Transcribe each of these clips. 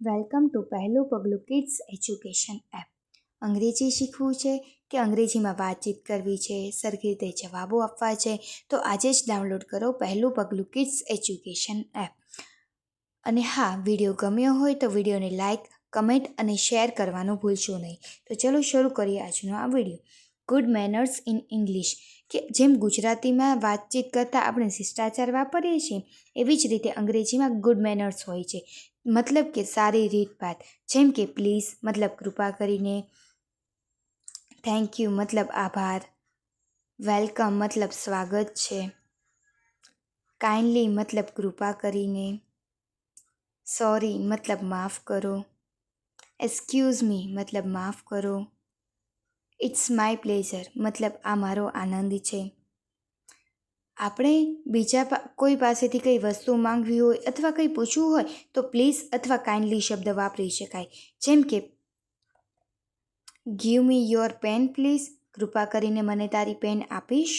Welcome to પહેલું પગલું kids education app. અંગ્રેજી શીખવું છે કે અંગ્રેજીમાં વાતચીત કરવી છે, સરખી રીતે જવાબો આપવા છે, તો આજે જ ડાઉનલોડ કરો પહેલું પગલું કિડ્સ એજ્યુકેશન એપ. અને હા, વિડીયો ગમ્યો હોય તો વિડીયોને લાઇક, કમેન્ટ અને શેર કરવાનું ભૂલશો નહીં. તો ચલો શરૂ કરીએ આજનો આ video. Good manners in English, કે જેમ ગુજરાતીમાં વાતચીત કરતાં આપણે શિષ્ટાચાર વાપરીએ છીએ, એવી જ રીતે અંગ્રેજીમાં ગુડ મેનર્સ હોય છે. મતલબ કે સારી રીતભાત. જેમ કે પ્લીઝ મતલબ કૃપા કરીને, થેન્ક યુ મતલબ આભાર, વેલકમ મતલબ સ્વાગત છે, કાઇન્ડલી મતલબ કૃપા કરીને, સોરી મતલબ માફ કરો, એક્સક્યુઝ મી મતલબ માફ કરો, ઇટ્સ માય પ્લેઝર મતલબ આ મારો આનંદ છે. આપણે બીજા કોઈ પાસેથી કંઈ વસ્તુ માંગવી હોય અથવા કંઈ પૂછવું હોય તો પ્લીઝ અથવા કાઇન્ડલી શબ્દ વાપરી શકાય. જેમ કે give me your pen please, કૃપા કરીને મને તારી પેન આપીશ.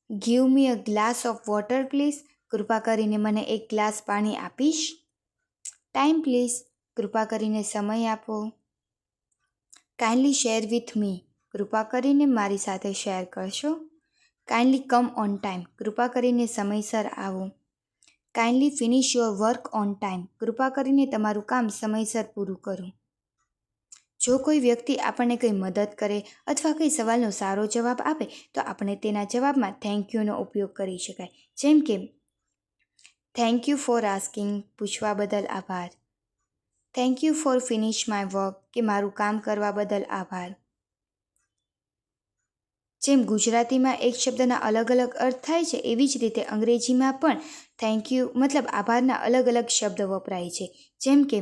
Give me a glass of water please, કૃપા કરીને મને એક ગ્લાસ પાણી આપીશ. ટાઈમ પ્લીઝ, કૃપા કરીને સમય આપો. કાઇન્ડલી શેર વિથ મી, કૃપા કરીને મારી સાથે શેર કરશો. કાઇન્ડલી કમ ઓન ટાઈમ, કૃપા કરીને સમયસર આવો. Kindly finish your work on time, કૃપા કરીને તમારું કામ સમયસર પૂરું કરો. જો કોઈ વ્યક્તિ આપણને કંઈ મદદ કરે અથવા કંઈ સવાલનો સારો જવાબ આપે તો આપણે તેના જવાબમાં થેન્ક યુનો ઉપયોગ કરી શકાય. જેમ કે થેન્ક યુ ફોર આસ્કિંગ, પૂછવા બદલ આભાર. Thank you for finish my work, કે મારું કામ કરવા બદલ આભાર. જેમ ગુજરાતીમાં એક શબ્દના અલગ અલગ અર્થ થાય છે, એવી જ રીતે અંગ્રેજીમાં પણ થેન્ક યુ મતલબ આભારના અલગ અલગ શબ્દ વપરાય છે. જેમ કે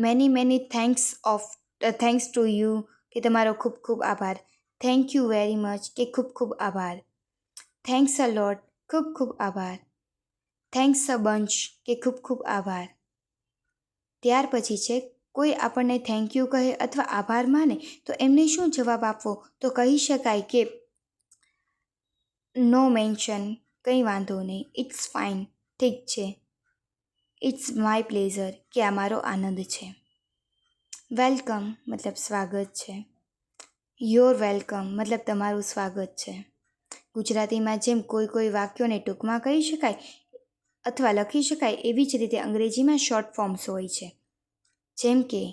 મેની થેન્ક્સ ટુ યુ, કે તમારો ખૂબ ખૂબ આભાર. થેન્ક યુ વેરી મચ, કે ખૂબ ખૂબ આભાર. થેન્ક્સ અ લોટ, ખૂબ ખૂબ આભાર. થેન્ક્સ અ બંચ, કે ખૂબ ખૂબ આભાર. ત્યાર પછી છે કોઈ આપણને થેન્ક યુ કહે અથવા આભાર માને તો એમને શું જવાબ આપવો, તો કહી શકાય કે નો મેન્શન, કંઈ વાંધો નહીં, ઇટ્સ ફાઇન, ઠીક છે. ઇટ્સ માય પ્લેઝર, કે આ મારો આનંદ છે. વેલકમ મતલબ સ્વાગત છે. યોર વેલકમ મતલબ તમારું સ્વાગત છે. ગુજરાતીમાં જેમ કોઈ વાક્યોને ટૂંકમાં કહી શકાય અથવા લખી શકાય, એવી જ રીતે અંગ્રેજીમાં શોર્ટ ફોર્મ્સ હોય છે. જેમ કે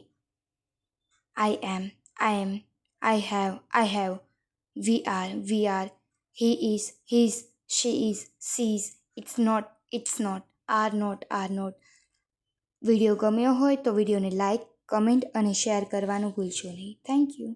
I am, I have, we are, he is, she is, it's not, are not. Video ગમ્યો હોય તો વિડીયોને લાઇક, કમેન્ટ અને શેર કરવાનું ભૂલશો નહીં. Thank you.